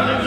LED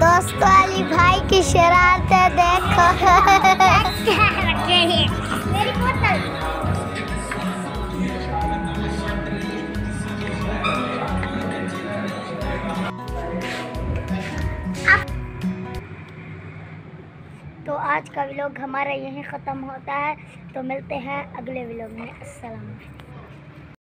दोस्तों अली भाई की शरारतें देखो। मेरी बोतल। तो आज का व्लॉग हमारा यहीं ख़त्म होता है, तो मिलते हैं अगले व्लॉग में। अस्सलाम वालेकुम।